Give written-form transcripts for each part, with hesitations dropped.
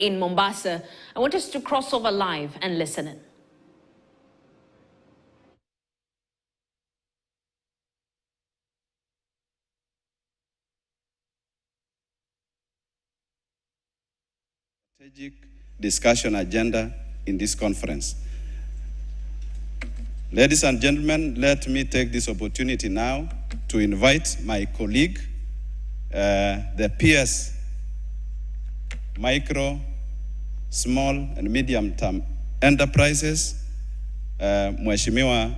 in Mombasa. I want us to cross over live and listen in. Strategic discussion agenda in this conference. Ladies and gentlemen, let me take this opportunity now to invite my colleague, the PS Micro, Small and Medium Term Enterprises, Mheshimiwa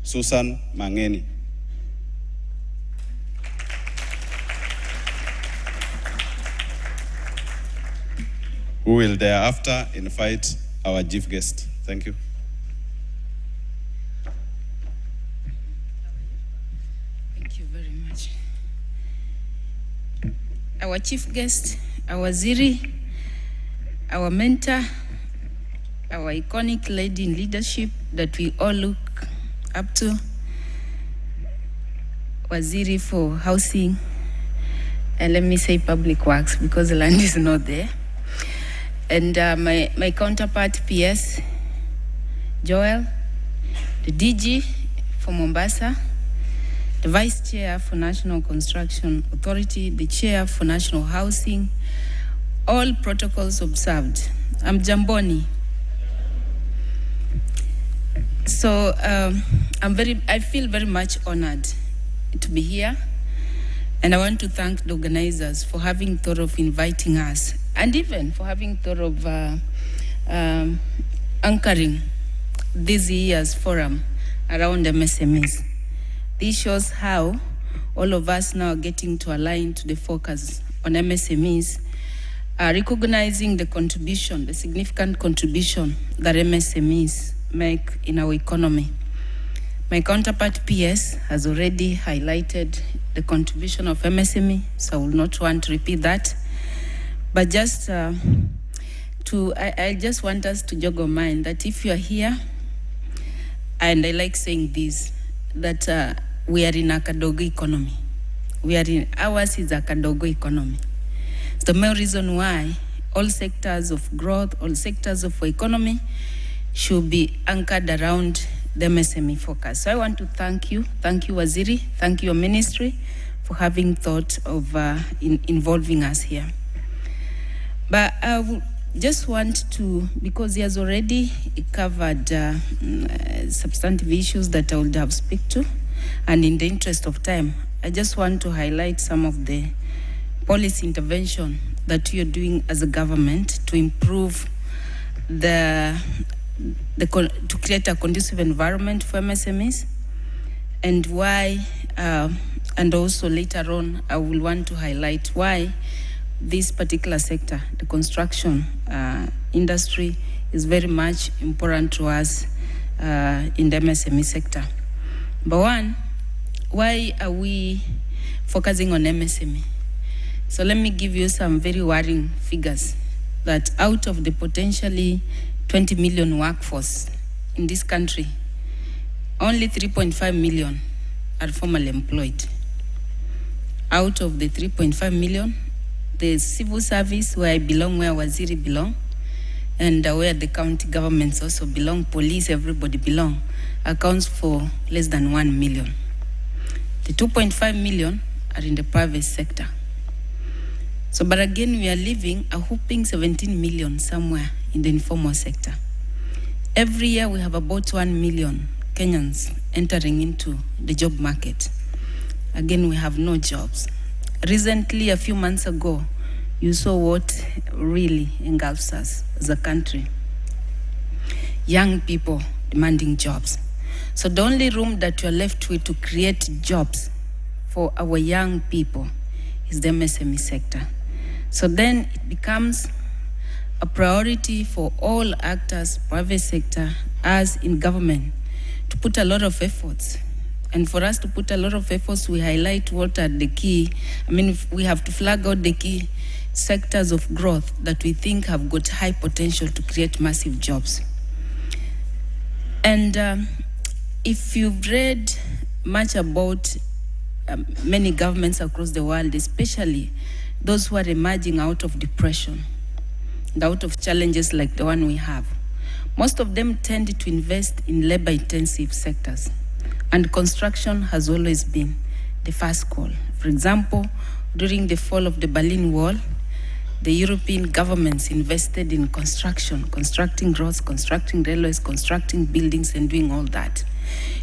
Susan Mangeni. Who will thereafter invite our chief guest. Thank you. Thank you very much. Our chief guest, our Waziri, our mentor, our iconic lady in leadership that we all look up to, Waziri for Housing, and let me say Public Works because the land is not there. And my counterpart, PS, Joel, the DG for Mombasa, the Vice Chair for National Construction Authority, the Chair for National Housing, all protocols observed. I'm Jamboni. So I feel very much honored to be here. And I want to thank the organizers for having thought of inviting us, and even for having thought of anchoring this year's forum around MSMEs. This shows how all of us now are getting to align to the focus on MSMEs, recognizing the contribution, the significant contribution that MSMEs make in our economy. My counterpart PS has already highlighted the contribution of MSME, so I will not want to repeat that. But just I just want us to jog our mind that if you are here, and I like saying this, that we are in a kadogo economy. Ours is a kadogo economy. It's the main reason why all sectors of growth, all sectors of economy should be anchored around the MSME focus. So I want to thank you Waziri, thank you, your ministry, for having thought of involving us here. But I would just want to, because he has already covered substantive issues that I would have speak to, and in the interest of time, I just want to highlight some of the policy intervention that you're doing as a government to improve to create a conducive environment for MSMEs, and why, and also later on, I will want to highlight why this particular sector, the construction industry, is very much important to us in the MSME sector. But one, why are we focusing on MSME? So let me give you some very worrying figures that out of the potentially 20 million workforce in this country, only 3.5 million are formally employed. Out of the 3.5 million, the civil service, where I belong, where Waziri belong, and where the county governments also belong, police, everybody belong, accounts for less than 1 million. The 2.5 million are in the private sector. So, but again, we are leaving a whopping 17 million somewhere in the informal sector. Every year we have about 1 million Kenyans entering into the job market. Again, we have no jobs. Recently, a few months ago, you saw what really engulfs us as a country. Young people demanding jobs. So the only room that you're left with to create jobs for our young people is the MSME sector. So then it becomes a priority for all actors, private sector, as in government, to put a lot of efforts. And for us to put a lot of efforts, we highlight what are the key, we have to flag out the key sectors of growth that we think have got high potential to create massive jobs. And if you've read much about many governments across the world, especially those who are emerging out of depression, and out of challenges like the one we have, most of them tend to invest in labor-intensive sectors, and construction has always been the first call. For example, during the fall of the Berlin Wall, the European governments invested in construction, constructing roads, constructing railways, constructing buildings, and doing all that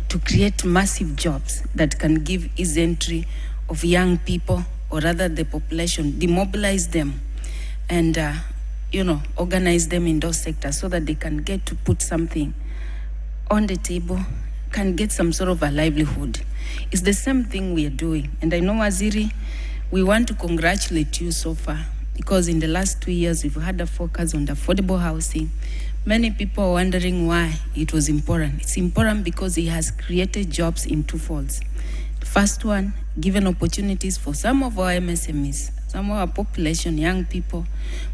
to create massive jobs that can give easy entry of young people, or rather the population, demobilize them and organize them in those sectors so that they can get to put something on the table, can get some sort of a livelihood. It's the same thing we are doing. And I know, Waziri, we want to congratulate you so far, because in the last 2 years, we've had a focus on the affordable housing. Many people are wondering why it was important. It's important because it has created jobs in two folds. The first one, given opportunities for some of our MSMEs, some of our population, young people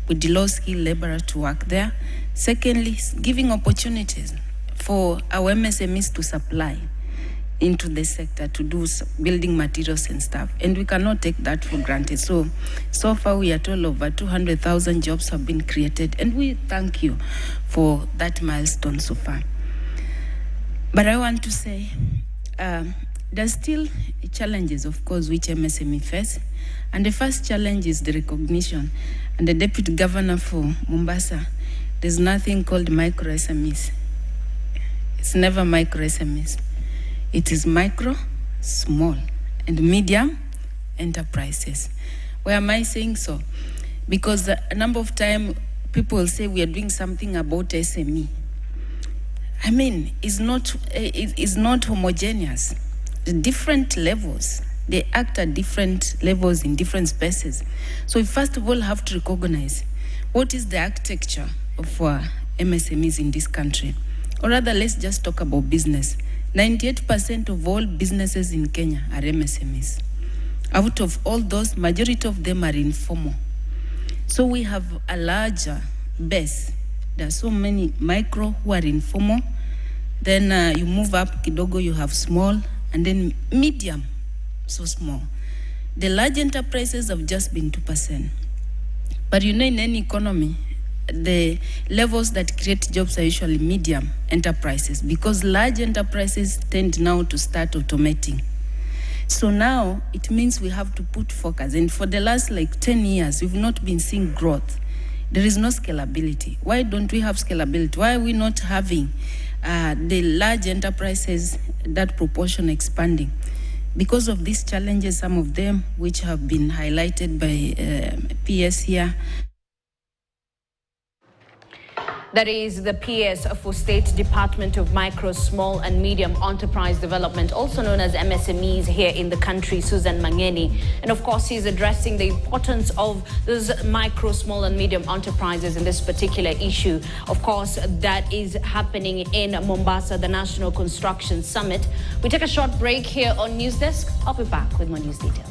with the low-skilled laborer to work there. Secondly, giving opportunities for our MSMEs to supply into the sector to do building materials and stuff. And we cannot take that for granted. So far we are told over 200,000 jobs have been created, and we thank you for that milestone so far. But I want to say, there's still challenges, of course, which MSME face. And the first challenge is the recognition. And the Deputy Governor for Mombasa, there's nothing called micro SMEs. It's never micro SMEs. It is micro, small, and medium enterprises. Why am I saying so? Because a number of times people say we are doing something about SME. I mean, it's not homogeneous. The different levels, they act at different levels in different spaces. So we first of all have to recognize what is the architecture of MSMEs in this country. Or rather, let's just talk about business. 98% of all businesses in Kenya are MSMEs. Out of all those, majority of them are informal. So we have a larger base. There are so many micro who are informal. Then you move up kidogo, you have small, and then medium, so small. The large enterprises have just been 2%. But in any economy, the levels that create jobs are usually medium enterprises, because large enterprises tend now to start automating. So now it means we have to put focus. And for the last 10 years, we've not been seeing growth. There is no scalability. Why don't we have scalability? Why are we not having the large enterprises, that proportion expanding? Because of these challenges, some of them which have been highlighted by PS here. That is the PS for State Department of Micro, Small and Medium Enterprise Development, also known as MSMEs here in the country, Susan Mangeni. And of course, he's addressing the importance of those micro, small and medium enterprises in this particular issue. Of course, that is happening in Mombasa, the National Construction Summit. We take a short break here on News Desk. I'll be back with more news details.